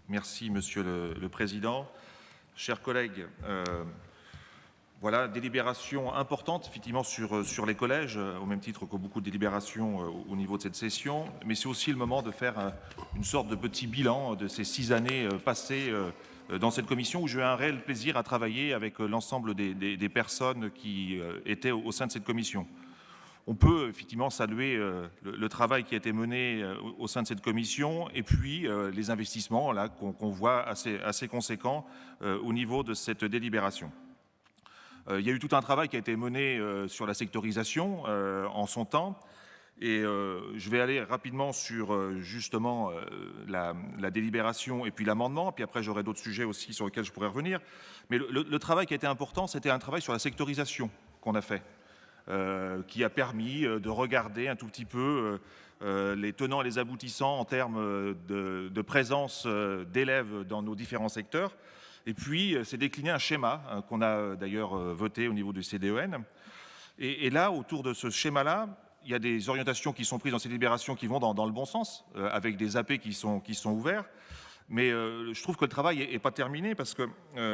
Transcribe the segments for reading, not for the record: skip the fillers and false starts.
Merci, Monsieur le Président. Chers collègues, voilà, délibération importante, effectivement, sur les collèges, au même titre que beaucoup de délibérations au niveau de cette session. Mais c'est aussi le moment de faire une sorte de petit bilan de ces 6 années passées dans cette commission, où j'ai eu un réel plaisir à travailler avec l'ensemble des personnes qui étaient au sein de cette commission. On peut effectivement saluer le travail qui a été mené au sein de cette commission et puis les investissements là qu'on voit assez conséquents au niveau de cette délibération. Il y a eu tout un travail qui a été mené sur la sectorisation en son temps. Et je vais aller rapidement sur justement la délibération et puis l'amendement, puis après j'aurai d'autres sujets aussi sur lesquels je pourrais revenir. Mais le travail qui a été important, c'était un travail sur la sectorisation qu'on a fait. Qui a permis de regarder un tout petit peu les tenants et les aboutissants en termes de présence d'élèves dans nos différents secteurs. Et puis, c'est décliné un schéma qu'on a d'ailleurs voté au niveau du CDEN. Et là, autour de ce schéma-là, il y a des orientations qui sont prises dans ces délibérations qui vont dans le bon sens, avec des AP qui sont ouverts. Mais je trouve que le travail n'est pas terminé parce que,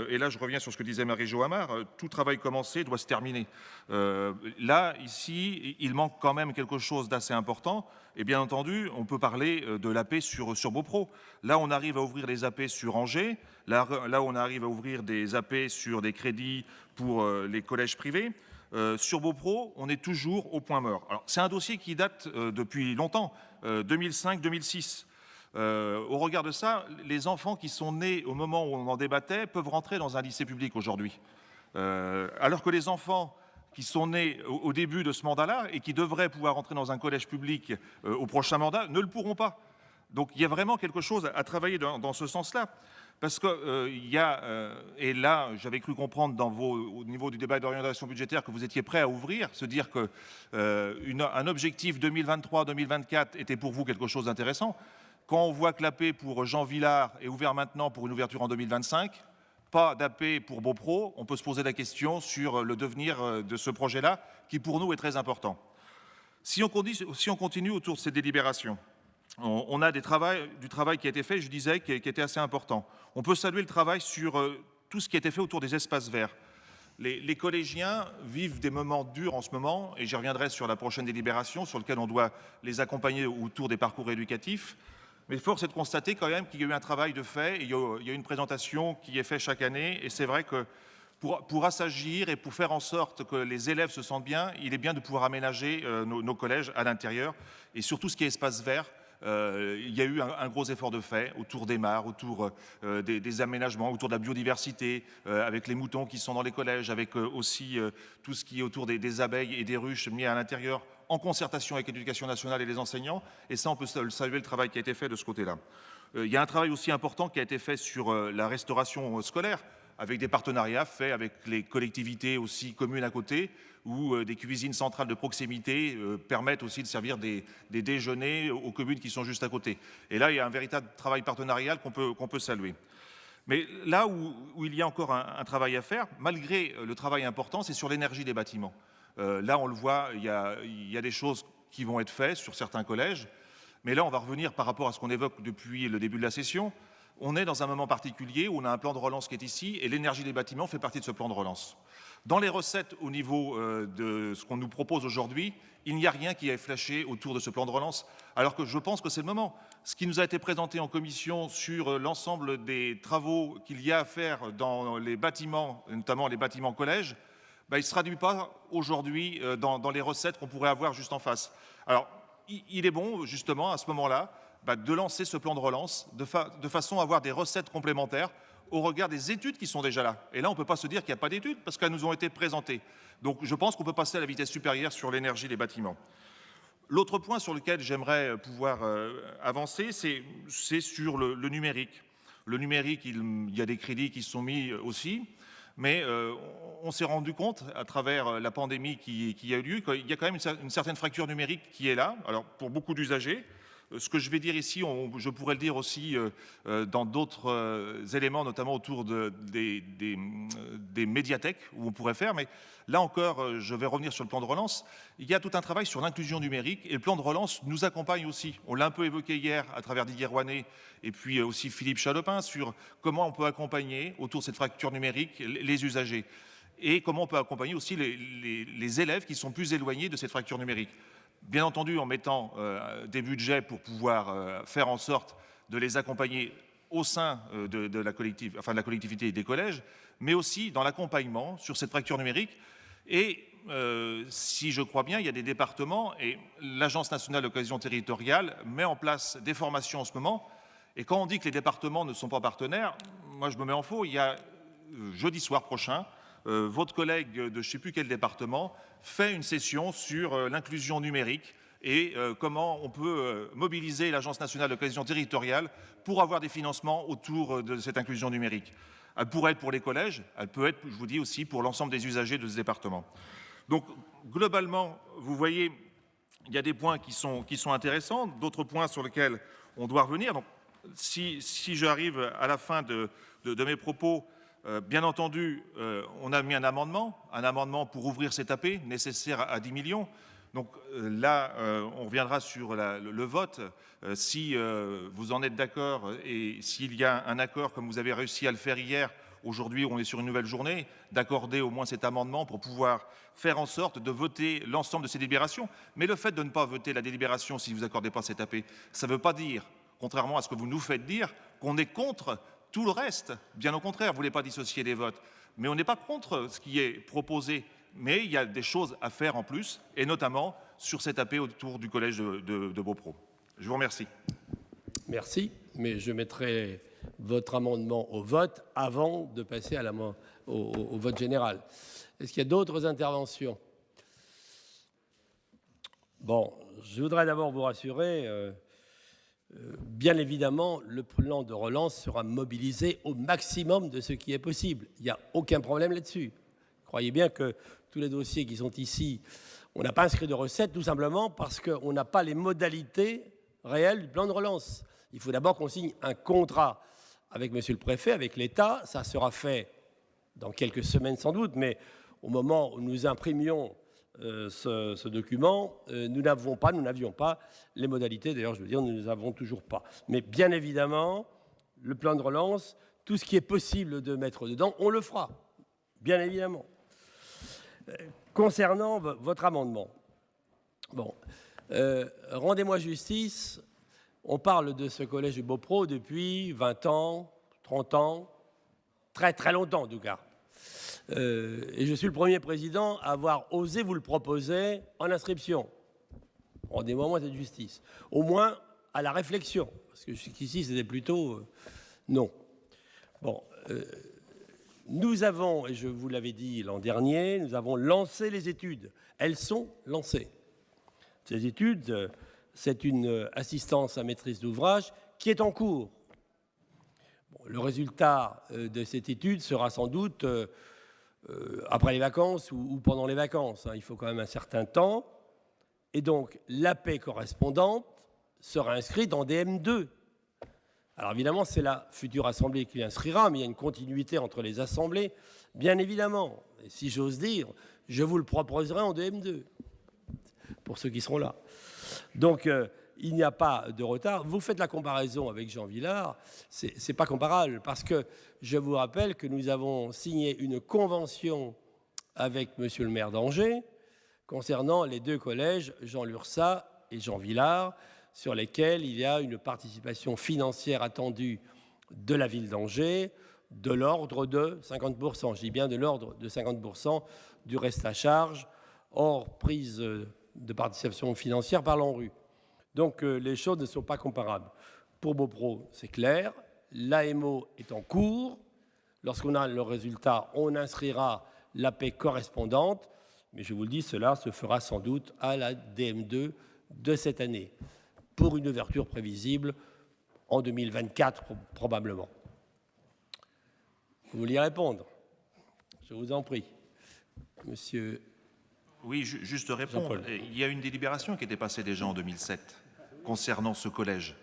et là je reviens sur ce que disait Marie-Jo Amar, tout travail commencé doit se terminer. Là, ici, il manque quand même quelque chose d'assez important. Et bien entendu, on peut parler de l'AP sur Beaupro. Là, on arrive à ouvrir des AP sur Angers. Là, on arrive à ouvrir des AP sur des crédits pour les collèges privés. Sur Beaupro, on est toujours au point mort. Alors, c'est un dossier qui date depuis longtemps, 2005-2006. Au regard de ça, les enfants qui sont nés au moment où on en débattait peuvent rentrer dans un lycée public aujourd'hui. Alors que les enfants qui sont nés au début de ce mandat-là et qui devraient pouvoir rentrer dans un collège public au prochain mandat ne le pourront pas. Donc il y a vraiment quelque chose à travailler dans ce sens-là. Parce que et là, j'avais cru comprendre au niveau du débat d'orientation budgétaire que vous étiez prêt à ouvrir, se dire qu'un objectif 2023-2024 était pour vous quelque chose d'intéressant. Quand on voit que l'AP pour Jean Villard est ouvert maintenant pour une ouverture en 2025, pas d'AP pour Beaupro, on peut se poser la question sur le devenir de ce projet-là, qui pour nous est très important. Si on continue autour de ces délibérations, on a du travail qui a été fait, je disais, qui était assez important. On peut saluer le travail sur tout ce qui a été fait autour des espaces verts. Les collégiens vivent des moments durs en ce moment, et j'y reviendrai sur la prochaine délibération, sur laquelle on doit les accompagner autour des parcours éducatifs. Mais force est de constater quand même qu'il y a eu un travail de fait, et il y a une présentation qui est faite chaque année, et c'est vrai que pour assagir et pour faire en sorte que les élèves se sentent bien, il est bien de pouvoir aménager nos collèges à l'intérieur, et surtout ce qui est espace vert. Il y a eu un gros effort de fait autour des mares, autour des aménagements, autour de la biodiversité, avec les moutons qui sont dans les collèges, avec aussi tout ce qui est autour des abeilles et des ruches mis à l'intérieur, en concertation avec l'Éducation nationale et les enseignants. Et ça, on peut saluer le travail qui a été fait de ce côté-là. Il y a un travail aussi important qui a été fait sur la restauration scolaire, avec des partenariats faits avec les collectivités aussi communes à côté, où des cuisines centrales de proximité permettent aussi de servir des déjeuners aux communes qui sont juste à côté. Et là, il y a un véritable travail partenarial qu'on peut saluer. Mais là où il y a encore un travail à faire, malgré le travail important, c'est sur l'énergie des bâtiments. Là, on le voit, il y a des choses qui vont être faites sur certains collèges, mais là, on va revenir par rapport à ce qu'on évoque depuis le début de la session. On est dans un moment particulier où on a un plan de relance qui est ici, et l'énergie des bâtiments fait partie de ce plan de relance. Dans les recettes au niveau de ce qu'on nous propose aujourd'hui, il n'y a rien qui est flashé autour de ce plan de relance, alors que je pense que c'est le moment. Ce qui nous a été présenté en commission sur l'ensemble des travaux qu'il y a à faire dans les bâtiments, notamment les bâtiments collèges, il ne se traduit pas aujourd'hui dans les recettes qu'on pourrait avoir juste en face. Alors, il est bon, justement, à ce moment-là, de lancer ce plan de relance de façon à avoir des recettes complémentaires au regard des études qui sont déjà là. Et là, on ne peut pas se dire qu'il n'y a pas d'études parce qu'elles nous ont été présentées. Donc je pense qu'on peut passer à la vitesse supérieure sur l'énergie des bâtiments. L'autre point sur lequel j'aimerais pouvoir avancer, c'est sur le numérique. Le numérique, il y a des crédits qui sont mis aussi, mais on s'est rendu compte à travers la pandémie qui a eu lieu qu'il y a quand même une certaine fracture numérique qui est là, alors pour beaucoup d'usagers. Ce que je vais dire ici, je pourrais le dire aussi dans d'autres éléments, notamment autour des médiathèques, où on pourrait faire, mais là encore, je vais revenir sur le plan de relance. Il y a tout un travail sur l'inclusion numérique, et le plan de relance nous accompagne aussi. On l'a un peu évoqué hier à travers Didier Rouanet, et puis aussi Philippe Chalopin, sur comment on peut accompagner autour de cette fracture numérique les usagers, et comment on peut accompagner aussi les élèves qui sont plus éloignés de cette fracture numérique. Bien entendu, en mettant des budgets pour pouvoir faire en sorte de les accompagner au sein de la collectivité et des collèges, mais aussi dans l'accompagnement sur cette fracture numérique. Et si je crois bien, il y a des départements, et l'Agence nationale de cohésion territoriale met en place des formations en ce moment. Et quand on dit que les départements ne sont pas partenaires, moi je me mets en faux. Il y a jeudi soir prochain, votre collègue de je ne sais plus quel département fait une session sur l'inclusion numérique et comment on peut mobiliser l'Agence nationale de cohésion territoriale pour avoir des financements autour de cette inclusion numérique. Elle pourrait être pour les collèges, elle peut être, je vous dis, aussi pour l'ensemble des usagers de ce département. Donc, globalement, vous voyez, il y a des points qui sont intéressants, d'autres points sur lesquels on doit revenir. Donc, si j'arrive à la fin de mes propos, bien entendu, on a mis un amendement pour ouvrir cet AP nécessaire à 10 millions. Donc là, on reviendra sur le vote. Si vous en êtes d'accord et s'il y a un accord, comme vous avez réussi à le faire hier, aujourd'hui on est sur une nouvelle journée, d'accorder au moins cet amendement pour pouvoir faire en sorte de voter l'ensemble de ces délibérations. Mais le fait de ne pas voter la délibération si vous n'accordez pas cet AP, ça ne veut pas dire, contrairement à ce que vous nous faites dire, qu'on est contre tout le reste. Bien au contraire, vous ne voulez pas dissocier les votes. Mais on n'est pas contre ce qui est proposé. Mais il y a des choses à faire en plus, et notamment sur cet AP autour du collège de Beaupro. Je vous remercie. Merci, mais je mettrai votre amendement au vote avant de passer au vote général. Est-ce qu'il y a d'autres interventions? Bon, je voudrais d'abord vous rassurer. Bien évidemment, le plan de relance sera mobilisé au maximum de ce qui est possible. Il n'y a aucun problème là-dessus. Croyez bien que tous les dossiers qui sont ici, on n'a pas inscrit de recettes tout simplement parce qu'on n'a pas les modalités réelles du plan de relance. Il faut d'abord qu'on signe un contrat avec Monsieur le Préfet, avec l'État. Ça sera fait dans quelques semaines sans doute, mais au moment où nous imprimions ce document, nous n'avions pas les modalités. D'ailleurs, je veux dire, nous ne les avons toujours pas. Mais bien évidemment, le plan de relance, tout ce qui est possible de mettre dedans, on le fera, bien évidemment. Concernant votre amendement, bon, rendez-moi justice, on parle de ce collège de Beaupro depuis 20 ans, 30 ans, très très longtemps en tout cas. Et je suis le premier président à avoir osé vous le proposer en inscription. Rendez-moi cette justice. Au moins à la réflexion, parce que jusqu'ici c'était plutôt non. Bon. Nous avons, et je vous l'avais dit l'an dernier, nous avons lancé les études. Elles sont lancées. Ces études, c'est une assistance à maîtrise d'ouvrage qui est en cours. Bon, le résultat de cette étude sera sans doute après les vacances ou pendant les vacances. Il faut quand même un certain temps. Et donc, l'AP correspondante sera inscrite en DM2. Alors évidemment, c'est la future Assemblée qui l'inscrira, mais il y a une continuité entre les assemblées, bien évidemment. Et si j'ose dire, je vous le proposerai en DM2, pour ceux qui seront là. Donc, il n'y a pas de retard. Vous faites la comparaison avec Jean Villard, c'est pas comparable, parce que je vous rappelle que nous avons signé une convention avec Monsieur le maire d'Angers concernant les deux collèges, Jean Lurçat et Jean Villard, sur lesquels il y a une participation financière attendue de la ville d'Angers de l'ordre de 50%. Je dis bien de l'ordre de 50% du reste à charge, hors prise de participation financière par l'ANRU. Donc les choses ne sont pas comparables. Pour Beaupro, c'est clair. L'AMO est en cours. Lorsqu'on a le résultat, on inscrira l'AP correspondante. Mais je vous le dis, cela se fera sans doute à la DM2 de cette année, pour une ouverture prévisible en 2024 probablement. Vous vouliez répondre? Je vous en prie. Monsieur... Oui, juste répondre. Il y a une délibération qui était passée déjà en 2007. concernant ce collège,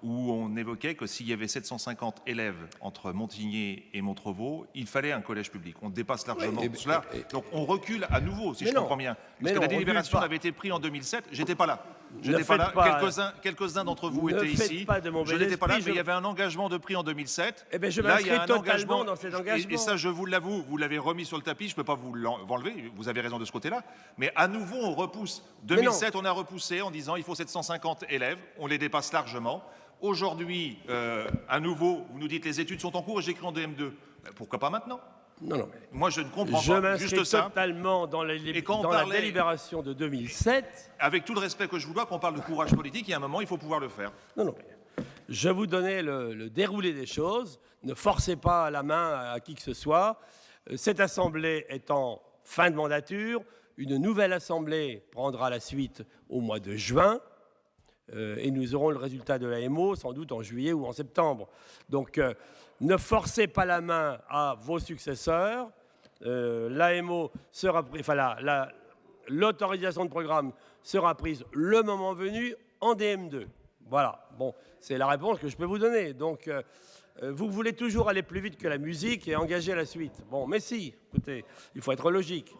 où on évoquait que s'il y avait 750 élèves entre Montigné et Montrevaux, il fallait un collège public. On dépasse largement cela. Donc on recule à nouveau, si je comprends bien. Parce que la délibération avait été prise en 2007. J'étais pas là. Je n'étais pas là. Quelques-uns d'entre vous étaient ici. Je n'étais pas là, mais il y avait un engagement de prix en 2007. Eh bien, je m'inscris totalement dans cet engagement. Et ça, je vous l'avoue, vous l'avez remis sur le tapis. Je ne peux pas vous l'enlever. Vous avez raison de ce côté-là. Mais à nouveau, on repousse. 2007, on a repoussé en disant il faut 750 élèves. On les dépasse largement. Aujourd'hui, à nouveau, vous nous dites les études sont en cours et j'écris en DM2. Pourquoi pas maintenant? Non. Moi, je ne comprends je pas. Juste ça. Totalement dans la délibération de 2007. Avec tout le respect que je vous dois, qu'on parle de courage politique, il y a un moment, il faut pouvoir le faire. Non. Je vous donnais le déroulé des choses. Ne forcez pas la main à qui que ce soit. Cette assemblée est en fin de mandature. Une nouvelle assemblée prendra la suite au mois de juin. Et nous aurons le résultat de l'AMO sans doute en juillet ou en septembre. Donc, ne forcez pas la main à vos successeurs. L'AMO sera prise, l'autorisation de programme sera prise le moment venu en DM2. Voilà. Bon, c'est la réponse que je peux vous donner. Donc, vous voulez toujours aller plus vite que la musique et engager la suite. Bon, mais si, écoutez, il faut être logique.